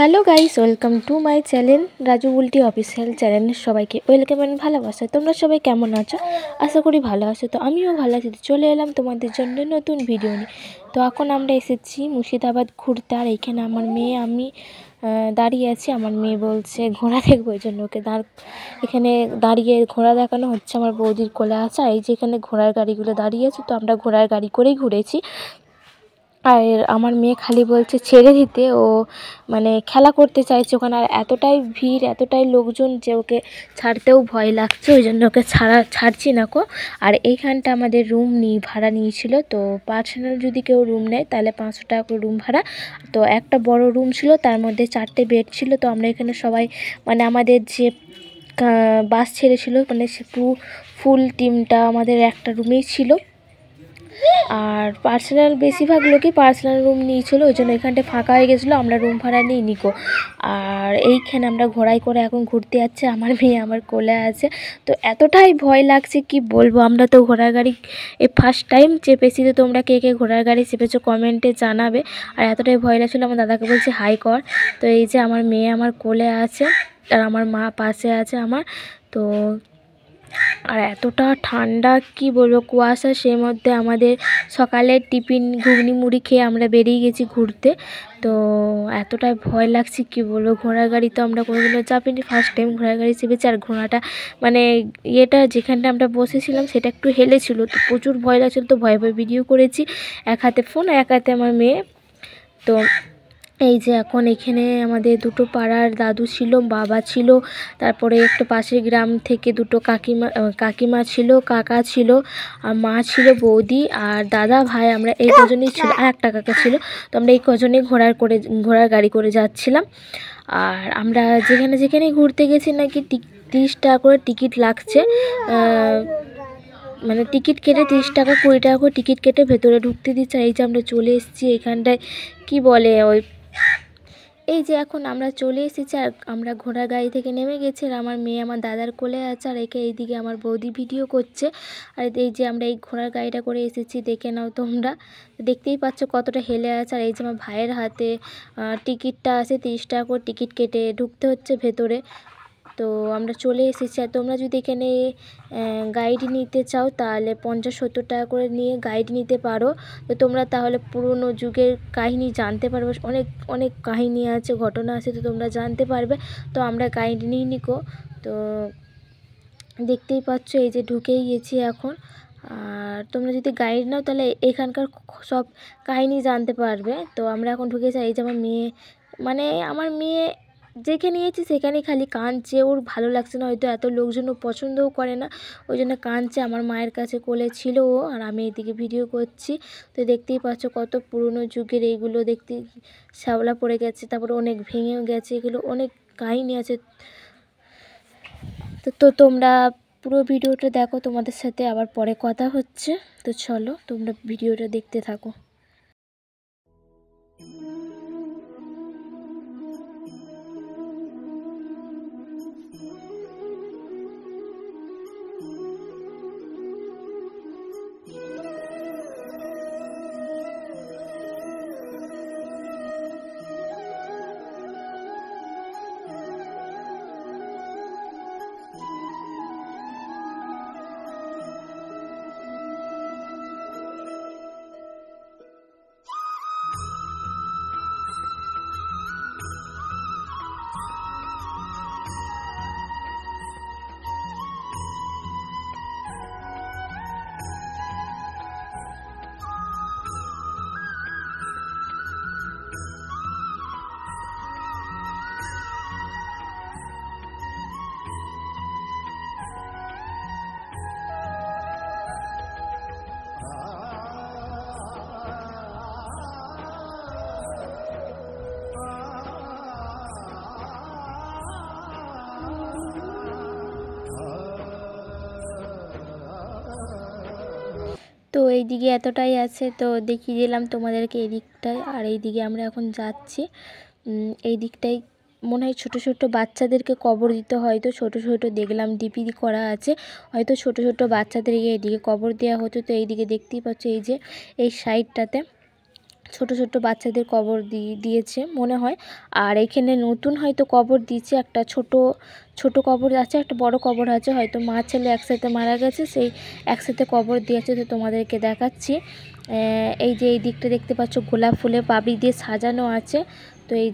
Hello guys, welcome to my channel Raju Bulti official চ্যানেলের সবাইকে welcome and ভালোবাসা। তোমরা সবাই কেমন আছো? আশা করি ভালো আছো। তো আমিও ভালো আছি। চলে এলাম তোমাদের জন্য নতুন ভিডিও নিয়ে। তো এখন আমরা এসেছি মুর্শিদাবাদ ঘুরতে। আর এইখানে আমার মেয়ে আমি দাঁড়িয়ে আছি। আমার মেয়ে বলছে ঘোড়া দেখবো, ওই জন্য ওকে এখানে দাঁড়িয়ে ঘোড়া দেখানো হচ্ছে। আমার বৌদির কোলে আছে। আর এই যে এখানে ঘোড়ার গাড়িগুলো দাঁড়িয়ে আছে, তো আমরা ঘোড়ার গাড়ি করেই ঘুরেছি। আর আমার মেয়ে খালি বলছে ছেড়ে দিতে, ও মানে খেলা করতে চাইছে ওখানে। আর এতটাই ভিড়, এতটাই লোকজন যে ওকে ছাড়তেও ভয় লাগছে, ওই জন্য ওকে ছাড়ছি না কো। আর এইখানটা আমাদের রুম ভাড়া নিয়েছিল। তো পার্সোনাল যদি কেউ রুম নেয় তাহলে 500 টাকা করে রুম ভাড়া। তো একটা বড় রুম ছিল, তার মধ্যে 4টে বেড ছিল। তো আমরা এখানে সবাই মানে আমাদের যে বাস ছেড়েছিল, মানে ফুল টিমটা আমাদের একটা রুমেই ছিল। আর পার্সোনাল বেশিরভাগ লোকই পার্সোনাল রুম নিয়েছিল, ওই জন্য এখানটা ফাঁকা হয়ে গেছিলো, আমরা রুম ভাড়া নিই নিকো। আর এইখানে আমরা ঘোড়ায় করে এখন ঘুরতে যাচ্ছি। আমার মেয়ে আমার কোলে আছে। তো এতটাই ভয় লাগছে কি বলবো। আমরা তো ঘোড়ার গাড়ি ফার্স্ট টাইম চেপেছি। তো তোমরা কে কে ঘোড়ার গাড়ি চেপেছো কমেন্টে জানাবে। আর এতটাই ভয় লাগছিলো, আমার দাদাকে বলছি হাই কর। তো এই যে আমার মেয়ে আমার কোলে আছে, আর আমার মা পাশে আছে আমার। তো আর এতটা ঠান্ডা কি বলবো, কুয়াশা। সেই মধ্যে আমাদের সকালের টিফিন ঘুগনি মুড়ি খেয়ে আমরা বেরিয়ে গেছি ঘুরতে। তো এতটাই ভয় লাগছে কি বলবো। ঘোড়ার গাড়ি তো আমরা কোনোদিনও চাপিনি, ফার্স্ট টাইম ঘোড়ার গাড়ি চেপেছি। আর ঘোড়াটা মানে যেখানটা আমরা বসেছিলাম সেটা একটু হেলেছিল, তো প্রচুর ভয় লাগছিল। তো ভয়ে ভয়ে ভিডিও করেছি, এক হাতে ফোন এক হাতে আমার মেয়ে। তো এই যে এখন এখানে আমাদের দুটো পাড়ার দাদু ছিল, বাবা ছিল, তারপরে একটু পাশের গ্রাম থেকে দুটো কাকিমা ছিল, কাকা ছিল, আর মা ছিল, বৌদি আর দাদা ভাই। আমরা এই কজনই ছিল, আর একটা কাকা ছিল। তো আমরা এই কজনই ঘোড়ার গাড়ি করে যাচ্ছিলাম। আর আমরা যেখানে ঘুরতে গেছি নাকি 30 টাকা করে টিকিট লাগছে। মানে টিকিট কেটে 30 টাকা 20 টাকা করে টিকিট কেটে ভেতরে ঢুকতে দিচ্ছে। এই যে আমরা চলে এসেছি এখানটায়, কি বলে ওই এই যে এখন আমরা চলে এসেছি। আর আমরা ঘোড়ার গাড়ি থেকে নেমে গেছি। আর আমার মেয়ে আমার দাদার কোলে আছে, আর এইদিকে আমার বৌদি ভিডিও করছে। আর এই যে আমরা এই ঘোড়ার গাড়িটা করে এসেছি, দেখে নাও তোমরা। দেখতেই পাচ্ছ কতটা হেলে আছে। আর এই যে আমার ভাইয়ের হাতে টিকিটটা আছে, 30 টাকা করে টিকিট কেটে ঢুকতে হচ্ছে ভেতরে। তো আমরা চলে এসেছি। আর তোমরা যদি এখানে গাইড নিতে চাও তাহলে 50-70 টাকা করে নিয়ে গাইড নিতে পারো। তো তোমরা তাহলে পুরনো যুগের কাহিনী জানতে পারবে। অনেক অনেক কাহিনী আছে, ঘটনা আছে, তো তোমরা জানতে পারবে। তো আমরা গাইড নিই নিকো। তো দেখতেই পাচ্ছ এই যে ঢুকেই গেছি এখন। আর তোমরা যদি গাইড নাও তাহলে এখানকার সব কাহিনী জানতে পারবে। তো আমরা এখন ঢুকেছি। এই যে আমার মেয়ে যেখানে নিয়েছি সেখানেই খালি কাঁদছে, ওর ভালো লাগছে না, হয়তো এত লোকজনও পছন্দও করে না, ওই জন্য কাঁদছে। আমার মায়ের কাছে কোলে ছিল ও, আর আমি এদিকে ভিডিও করছি। তো দেখতেই পাচ্ছ কত পুরনো যুগের এইগুলো, দেখতে শ্যাওলা পড়ে গেছে, তারপরে অনেক ভেঙেও গেছে, এগুলো অনেক কাহিনী আছে। তো তোমরা পুরো ভিডিওটা দেখো, তোমাদের সাথে আবার পরে কথা হচ্ছে। তো চলো তোমরা ভিডিওটা দেখতে থাকো। তো এইদিকে এতটাই আছে, তো দেখিয়ে দিলাম তোমাদেরকে এদিকটায়। আর এইদিকে আমরা এখন যাচ্ছি। এই দিকটাই মনে হয় ছোটো ছোটো বাচ্চাদেরকে কবর দিতে, হয়তো ছোটো ছোটো দেখলাম ডিপি করা আছে, হয়তো ছোটো ছোটো বাচ্চাদের এদিকে কবর দেওয়া হতো। তো এইদিকে দেখতেই পাচ্ছ এই যে এই সাইডটাতে ছোট ছোট বাচ্চাদের কবর দিয়েছে মনে হয়। আর এখানে নতুন হয়তো কবর দিয়েছে, একটা ছোট কবর আছে, একটা বড় কবর আছে, হয়তো মা ছেলে একসাথে মারা গেছে, সেই একসাথে কবর দিয়েছে। তো তোমাদেরকে দেখাচ্ছি। এই যে এই দিকটা দেখতে পাচ্ছ গোলাপ ফুলে পাপড়ি দিয়ে সাজানো আছে। তো এই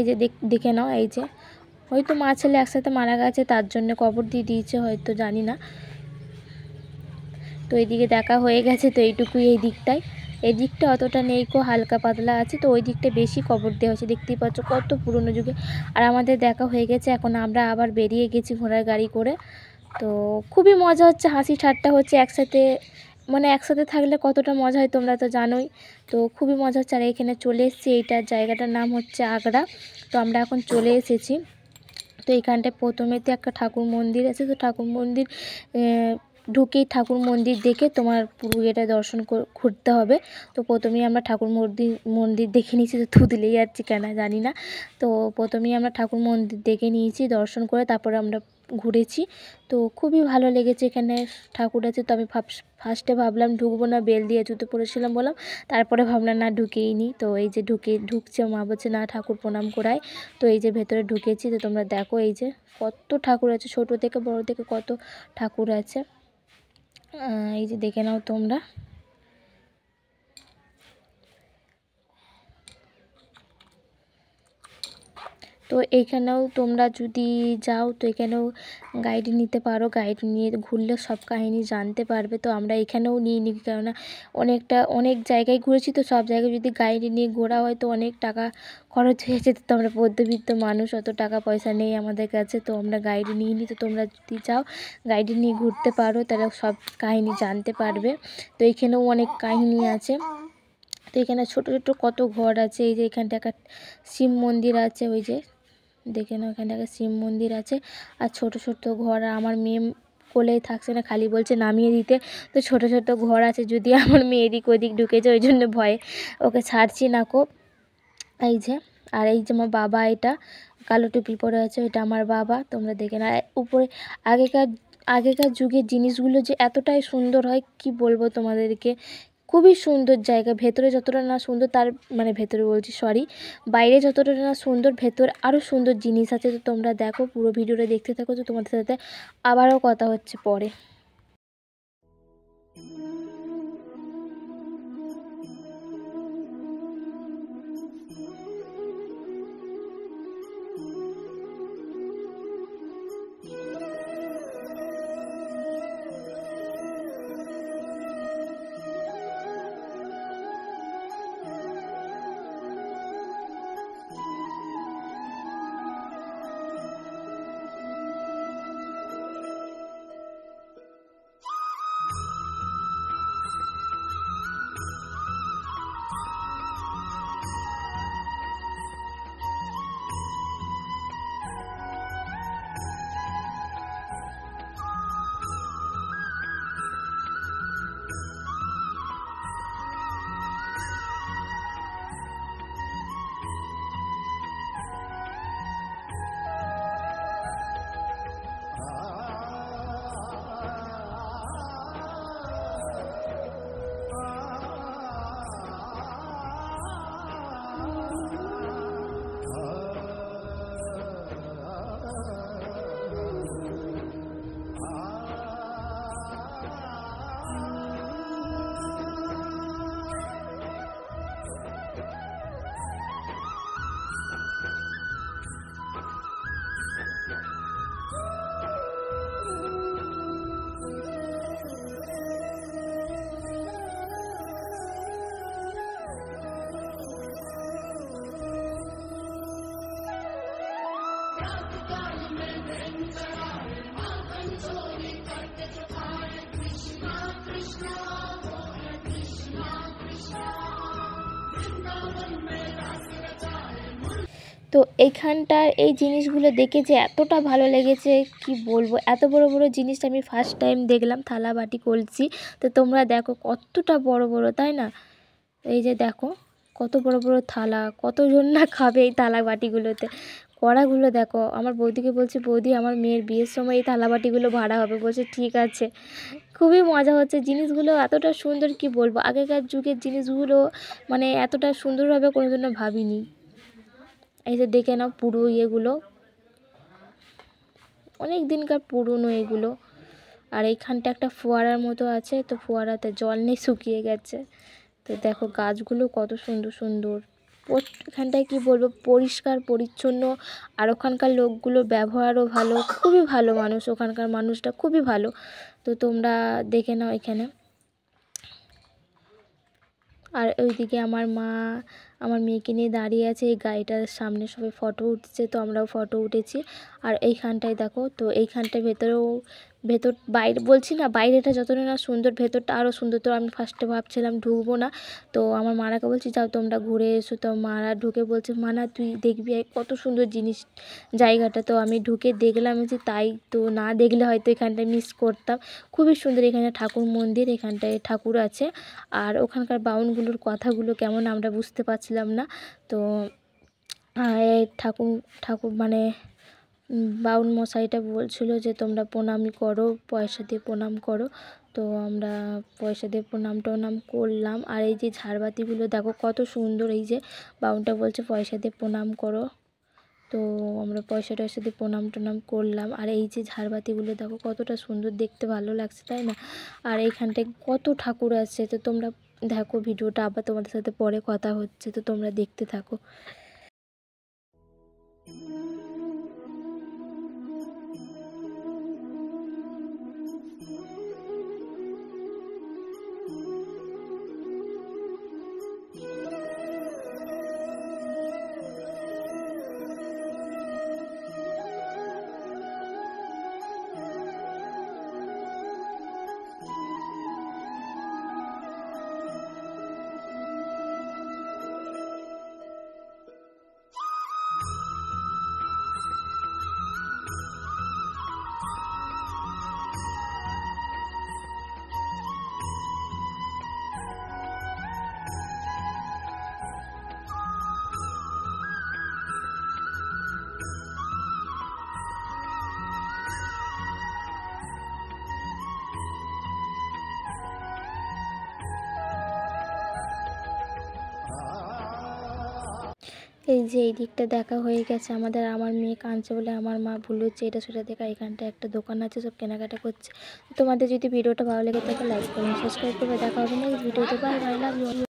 যে দেখে নাও, এই যে হয়তো মা ছেলে একসাথে মারা গেছে তার জন্য কবর দিয়েছে, হয়তো জানি না। তো এইদিকে দেখা হয়ে গেছে। তো এইটুকুই এই দিকটা অতটা নেই, হালকা পাতলা আছে। তো ওই দিকটা বেশি কবর দেওয়া হয়েছে, দেখতেই পাচ্ছ কত পুরনো যুগে। আর আমাদের দেখা হয়ে গেছে, এখন আমরা আবার বেরিয়ে গেছি ঘোড়ার গাড়ি করে। তো খুবই মজা হচ্ছে, হাসি ঠাট্টা হচ্ছে একসাথে, মানে একসাথে থাকলে কতটা মজা হয় তোমরা তো জানোই। তো খুবই মজা হচ্ছে। আর এখানে চলে এসেছি, এইটার জায়গাটার নাম হচ্ছে আগ্রা। তো আমরা এখন চলে এসেছি। তো এইখানটায় প্রথমেতে একটা ঠাকুর মন্দির আছে। তো ঠাকুর মন্দির ঢুকেই ঠাকুর মন্দির দেখে তোমার পুরো এটা দর্শন ঘুরতে হবে। তো প্রথমেই আমরা ঠাকুর মন্দির দেখে নিয়েছি। তো থুতলেই যাচ্ছি কেন জানি না। তো প্রথমেই আমরা ঠাকুর মন্দির দেখে নিয়েছি, দর্শন করে তারপরে আমরা ঘুরেছি। তো খুবই ভালো লেগেছে, এখানে ঠাকুর আছে। তো আমি ফার্স্টে ভাবলাম ঢুকবো না, বেল দিয়ে জুতো পরেছিলাম বললাম, তারপরে ভাবলাম না ঢুকেই নি। তো এই যে ঢুকছে, মা বলছে না ঠাকুর প্রণাম করায়। তো এই যে ভেতরে ঢুকেছি। তো তোমরা দেখো এই যে কত ঠাকুর আছে, ছোট থেকে বড় থেকে কত ঠাকুর আছে। এই যে দেখে নাও তোমরা। তো এইখানেও তোমরা যদি যাও তো এখানেও গাইড নিতে পারো, গাইড নিয়ে ঘুরলে সব কাহিনী জানতে পারবে। তো আমরা এখানেও নিয়ে নিই, কেননা অনেক জায়গায় ঘুরেছি। তো সব জায়গায় যদি গাইড নিয়ে ঘোরা হয় তো অনেক টাকা খরচ হয়ে যেত। তো আমরা মধ্যবিত্ত মানুষ, অত টাকা পয়সা নেই আমাদের কাছে, তো আমরা গাইড নিয়ে নিই। তো তোমরা যদি যাও গাইড নিয়ে ঘুরতে পারো, তাহলে সব কাহিনী জানতে পারবে। তো এইখানেও অনেক কাহিনী আছে। তো এখানে ছোট ছোট কত ঘর আছে। এই যে এখানটা একটা শিব মন্দির আছে, ওই যে দেখে নাও এখানে একটা শিব মন্দির আছে। আর ছোট ছোট ঘর। আমার মেয়ে কোলেই থাকছে না, খালি বলছে নামিয়ে দিতে। তো ছোট ছোট ঘর আছে, যদি আমার মেয়ে এদিক ওদিক ঢুকেছে, ওই জন্য ভয়ে ওকে ছাড়ছি না কো। এই যে, আর এই যে আমার বাবা, এটা কালো টুপি পরে আছে, এটা আমার বাবা। তোমরা দেখে না উপরে আগেকার যুগের জিনিসগুলো যে এতটাই সুন্দর হয় কি বলবো তোমাদেরকে। খুবই সুন্দর জায়গা। ভেতরে যতটা না সুন্দর, তার মানে ভেতরে বলছি সরি, বাইরে যতটা না সুন্দর, ভেতর আরও সুন্দর জিনিস আছে। তো তোমরা দেখো, পুরো ভিডিওটা দেখতে থাকো। তো তোমাদের সাথে আবারও কথা হচ্ছে পরে। তো এইখানটার এই জিনিসগুলো দেখে যে এতটা ভালো লেগেছে কি বলবো। এত বড় বড় জিনিস আমি ফার্স্ট টাইম দেখলাম, থালা বাটি কলসি। তো তোমরা দেখো কতটা বড় বড়, তাই না? এই যে দেখো কত বড় বড় থালা, কতজন না খাবে এই থালা বাটিগুলোতে। কড়াগুলো দেখো, আমার বৌদিকে বলছি, বৌদি আমার মেয়ের বিয়ের সময় এই থালা বাটিগুলো ভাড়া হবে। বলছে ঠিক আছে। খুবই মজা হচ্ছে, জিনিসগুলো এতটা সুন্দর কি বলবো, আগেকার যুগের জিনিসগুলো মানে এতটা সুন্দরভাবে কোনোদিনও ভাবিনি। এই যে দেখে নাও পুরো ইয়েগুলো, অনেক দিনকার পুরনো এগুলো। আর এইখানটা একটা ফোয়ারার মতো আছে, তো ফোয়ারাতে জল নেই, শুকিয়ে গেছে। তো দেখো গাছগুলো কত সুন্দর সুন্দর, এখানটায় কী বলবো, পরিষ্কার পরিচ্ছন্ন। আর ওখানকার লোকগুলো ব্যবহারও ভালো, খুবই ভালো মানুষ, ওখানকার মানুষটা খুবই ভালো। তো তোমরা দেখে নাও এখানে। আর ওইদিকে আমার মা আমার মেয়েকে নিয়ে দাঁড়িয়ে আছে এই গাড়িটার সামনে, সবাই ফটো উঠছে, তো আমরাও ফটো উঠেছি। আর এইখানটায় দেখো, তো এইখানটায় ভেতর বাইরে বলছি না, বাইরেটা যতটা না সুন্দর, ভেতরটা আরও সুন্দর। তো আমি ফার্স্টে ভাবছিলাম ঢুকবো না, তো আমার মারাকে বলছি যাও তোমরা ঘুরে এসো। তো মারা ঢুকে বলছে, মানা তুই দেখবি কত সুন্দর জিনিস জায়গাটা। তো আমি ঢুকে দেখলাম যে তাই, তো না দেখলে হয়তো এখানটায় মিস করতাম। খুবই সুন্দর, এখানে ঠাকুর মন্দির, এখানটায় ঠাকুর আছে। আর ওখানকার বাউনগুলোর কথাগুলো কেমন আমরা বুঝতে পারছিলাম না। তো ঠাকুর মানে বাউন মশাইটা বলছিল যে তোমরা প্রণামই করো, পয়সা দিয়ে প্রণাম করো। তো আমরা পয়সা দিয়ে প্রণাম করলাম। আর এই যে ঝাড়বাতিগুলো দেখো কত সুন্দর, এই যে বাউনটা বলছে পয়সা দিয়ে প্রণাম করো, তো আমরা পয়সা টয়সা দিয়ে প্রণাম করলাম। আর এই যে ঝাড়বাতিগুলো দেখো কতটা সুন্দর, দেখতে ভালো লাগছে তাই না। আর এইখানটায় কত ঠাকুর আছে, তো তোমরা দেখো ভিডিওটা, আবার তোমাদের সাথে পরে কথা হচ্ছে, তো তোমরা দেখতে থাকো। এই যে এই দিকটা দেখা হয়ে গেছে আমাদের। আমার মেয়ে কাঁদছে বলে আমার মা বলছে এটা সেটা দেখা, এখানটা একটা দোকান আছে, সব কেনাকাটা করছে। তোমাদের যদি ভিডিওটা ভালো লেগে থাকে লাইক করুন, সাবস্ক্রাইব করে দেখা হবে নেক্সট ভিডিওতে। Bye bye, love you.